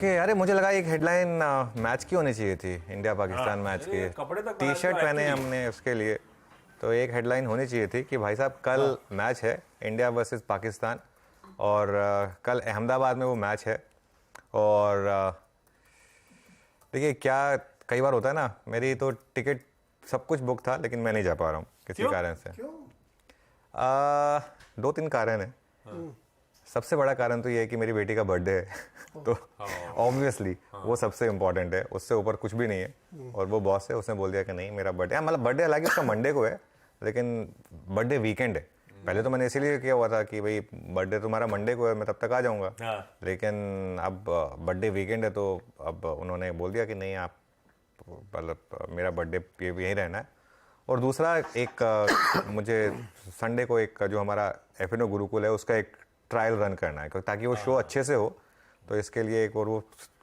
कि अरे मुझे लगा एक हेडलाइन मैच की होनी चाहिए थी, इंडिया पाकिस्तान मैच की। कपड़े तक टी शर्ट पहने actually। हमने उसके लिए, तो एक हेडलाइन होनी चाहिए थी कि भाई साहब कल मैच है इंडिया वर्सेस पाकिस्तान, और कल अहमदाबाद में वो मैच है। और देखिए क्या कई बार होता है ना, मेरी तो टिकट सब कुछ बुक था लेकिन मैं नहीं जा पा रहा हूँ किसी क्यों? कारण से। क्यों? दो तीन कारण हैं। सबसे बड़ा कारण तो ये है कि मेरी बेटी का बर्थडे है तो ऑब्वियसली वो सबसे इम्पोर्टेंट है, उससे ऊपर कुछ भी नहीं है। और वो बॉस है, उसने बोल दिया कि नहीं मेरा बर्थडे, मतलब बर्थडे हालांकि उसका मंडे को है लेकिन बर्थडे वीकेंड है। पहले तो मैंने इसीलिए किया हुआ था कि भाई बर्थडे तुम्हारा मंडे को है, मैं तब तक आ जाऊंगा। लेकिन अब बर्थडे वीकेंड है तो अब उन्होंने बोल दिया कि नहीं आप, मतलब मेरा बर्थडे यहीं रहना है। और दूसरा एक मुझे संडे को एक जो हमारा एफएनओ गुरुकुल है उसका एक ट्रायल रन करना है ताकि वो शो अच्छे से हो। तो इसके लिए एक, और वो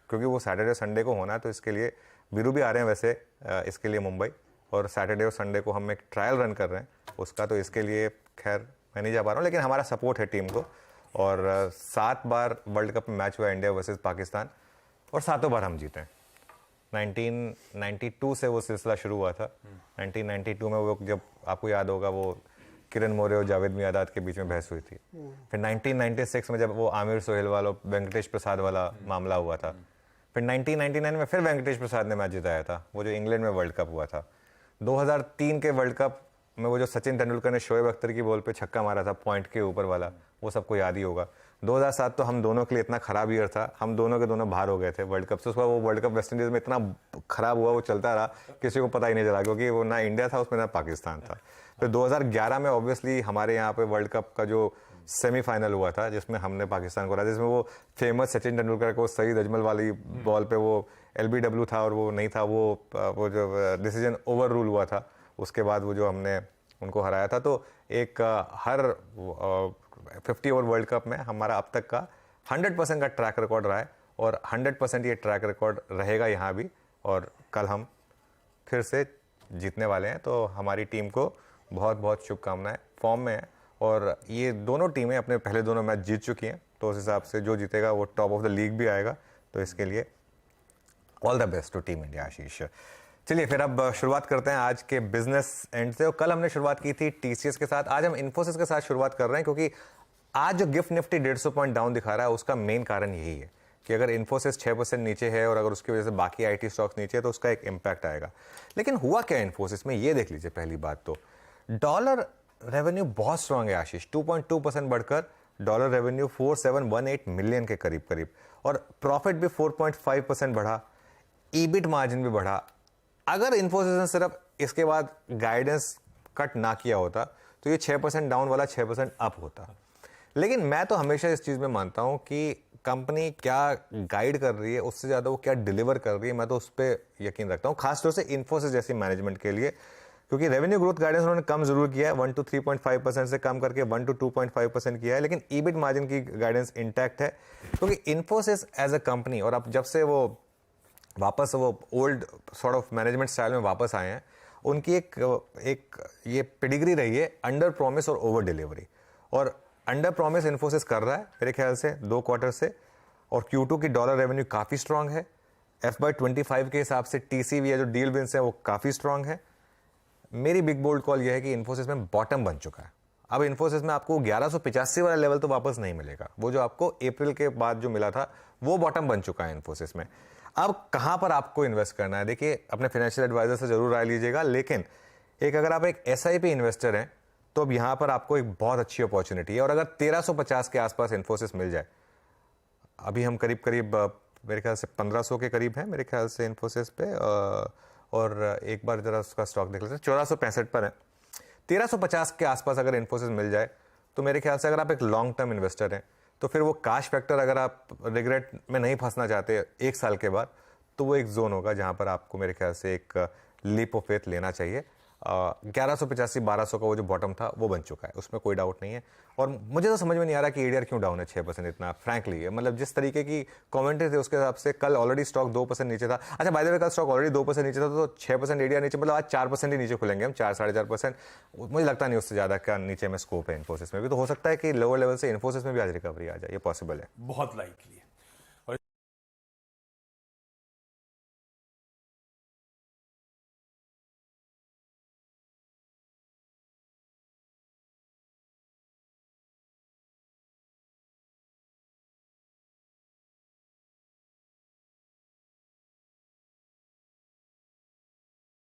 क्योंकि वो सैटरडे संडे को होना है तो इसके लिए वीरू भी आ रहे हैं वैसे इसके लिए मुंबई, और सैटरडे और संडे को हम एक ट्रायल रन कर रहे हैं उसका। तो इसके लिए खैर मैं नहीं जा पा रहा हूँ, लेकिन हमारा सपोर्ट है टीम को। और 7 बार वर्ल्ड कप में मैच हुआ इंडिया वर्सेस पाकिस्तान और 7 बार हम जीते हैं। 1992 से वो सिलसिला शुरू हुआ था। 1992 में वो, जब आपको याद होगा, वो किरण मौर्य और जावेद मियादाद के बीच में बहस हुई थी। फिर 1996 में जब वो आमिर सोहेल वाला वेंकटेश प्रसाद वाला मामला हुआ था। फिर 1999 में फिर वेंकटेश प्रसाद ने मैच जिताया था, वो जो इंग्लैंड में वर्ल्ड कप हुआ था। 2003 के वर्ल्ड कप में वो जो सचिन तेंदुलकर ने शोएब अख्तर की बॉल पे छक्का मारा था पॉइंट के ऊपर वाला, वो सबको याद ही होगा। 2007 तो हम दोनों के लिए इतना खराब ईयर था, हम दोनों के दोनों बाहर हो गए थे वर्ल्ड कप से। उसका वो वर्ल्ड कप वेस्ट इंडीज में इतना खराब हुआ, वो चलता रहा, किसी को पता ही नहीं चला क्योंकि वो ना इंडिया था उसमें ना पाकिस्तान था। फिर 2011 में ऑब्वियसली हमारे यहाँ पे वर्ल्ड कप का जो सेमीफाइनल हुआ था जिसमें हमने पाकिस्तान को हराया, जिसमें वो फेमस सचिन तेंदुलकर को सईद अजमल वाली बॉल पे वो LBW था और वो नहीं था, वो जो डिसीजन ओवर रूल हुआ था, उसके बाद वो जो हमने उनको हराया था। तो एक हर 50 ओवर वर्ल्ड कप में हमारा अब तक का 100% का ट्रैक रिकॉर्ड रहा है और 100% ये ट्रैक रिकॉर्ड रहेगा यहाँ भी। और कल हम फिर से जीतने वाले हैं, तो हमारी टीम को बहुत बहुत शुभकामनाएं। फॉर्म में है और ये दोनों टीमें अपने पहले दोनों मैच जीत चुकी हैं, तो उस हिसाब से जो जीतेगा वो टॉप ऑफ द लीग भी आएगा। तो इसके लिए all the best to team India. Ashish, चलिए फिर अब शुरुआत करते हैं आज के बिजनेस एंड से। और कल हमने शुरुआत की थी TCS के साथ, आज हम इन्फोसिस के साथ शुरुआत कर रहे हैं क्योंकि आज जो गिफ्ट निफ्टी 150 पॉइंट डाउन दिखा रहा है उसका मेन कारण यही है कि अगर इन्फोसिस 6% नीचे है और अगर उसकी वजह से बाकी IT स्टॉक्स नीचे है तो उसका एक इम्पैक्ट आएगा। लेकिन हुआ क्या इन्फोसिस में, ये देख लीजिए। पहली बात तो डॉलर रेवेन्यू बहुत स्ट्रांग है आशीष, 2.2% बढ़कर डॉलर रेवेन्यू 4718 मिलियन के करीब करीब, और प्रॉफिट भी 4.5% बढ़ा, EBIT मार्जिन भी बढ़ा। अगर इन्फोसिस ने सिर्फ इसके बाद गाइडेंस कट ना किया होता तो ये 6% डाउन वाला 6% अप होता। लेकिन मैं तो हमेशा इस चीज़ में मानता हूं कि कंपनी क्या गाइड कर रही है उससे ज़्यादा वो क्या डिलीवर कर रही है, मैं तो उस पर यकीन रखता हूं, खासतौर से इन्फोसिस जैसी मैनेजमेंट के लिए। क्योंकि रेवेन्यू ग्रोथ गाइडेंस उन्होंने कम जरूर किया है, 1 to 3.5% से कम करके 1 to 2.5% किया है, लेकिन EBIT मार्जिन की गाइडेंस इंटैक्ट है। क्योंकि इन्फोसिस एज अ कंपनी, और अब जब से वो वापस वो old sort of management style में वापस आए हैं, उनकी एक ये पेडिग्री रही है अंडर प्रॉमिस और ओवर डिलीवरी। और अंडर प्रॉमिस इन्फोसिस कर रहा है मेरे ख्याल से 2 क्वार्टर से, और Q2 की डॉलर रेवेन्यू काफ़ी स्ट्रांग है। FY25 के हिसाब से TCV या जो डील विंस है वो काफ़ी स्ट्रांग है। मेरी बिग बोल्ड कॉल यह है कि इन्फोसिस में बॉटम बन चुका है। अब इन्फोसिस में आपको 1185 वाला लेवल तो वापस नहीं मिलेगा, वो जो आपको अप्रैल के बाद जो मिला था वो बॉटम बन चुका है इन्फोसिस में। अब कहां पर आपको इन्वेस्ट करना है, देखिए अपने फाइनेंशियल एडवाइजर से जरूर राय लीजिएगा, लेकिन एक अगर आप एक SIP इन्वेस्टर हैं तो अब यहां पर आपको एक बहुत अच्छी अपॉर्चुनिटी है। और अगर 1350 के आसपास इन्फोसिस मिल जाए, अभी हम करीब करीब मेरे ख्याल से 1500 के करीब है मेरे ख्याल से इन्फोसिस पे, और एक बार जरा उसका स्टॉक देख लेते हैं, 1465 पर है। 1350 के आसपास अगर इन्फोसिस मिल जाए तो मेरे ख्याल से अगर आप एक लॉन्ग टर्म इन्वेस्टर हैं तो फिर वो कैश फैक्टर, अगर आप रिग्रेट में नहीं फंसना चाहते 1 साल के बाद, तो वो एक जोन होगा जहां पर आपको मेरे ख्याल से एक लीप ऑफ फेथ लेना चाहिए। 1185 1200 का वो जो बॉटम था वो बन चुका है, उसमें कोई डाउट नहीं है। और मुझे तो समझ में नहीं आ रहा कि ADR क्यों डाउन है 6% इतना, फ्रैंकली। मतलब जिस तरीके की कमेंट्री थी उसके हिसाब से कल ऑलरेडी स्टॉक 2% नीचे था। अच्छा, बाय द वे कल स्टॉक ऑलरेडी 2% नीचे था, तो 6% ADR नीचे, मतलब आज 4% ही नीचे खुलेंगे हम, 4 साढ़े 4%। मुझे लगता नहीं उससे ज़्यादा का नीचे में स्कोप है इन्फोसिस में भी। तो हो सकता है कि लोअर लेवल से इन्फोसिस में भी आज रिकवरी आ जाए, ये पॉसिबल है, बहुत लाइकली है।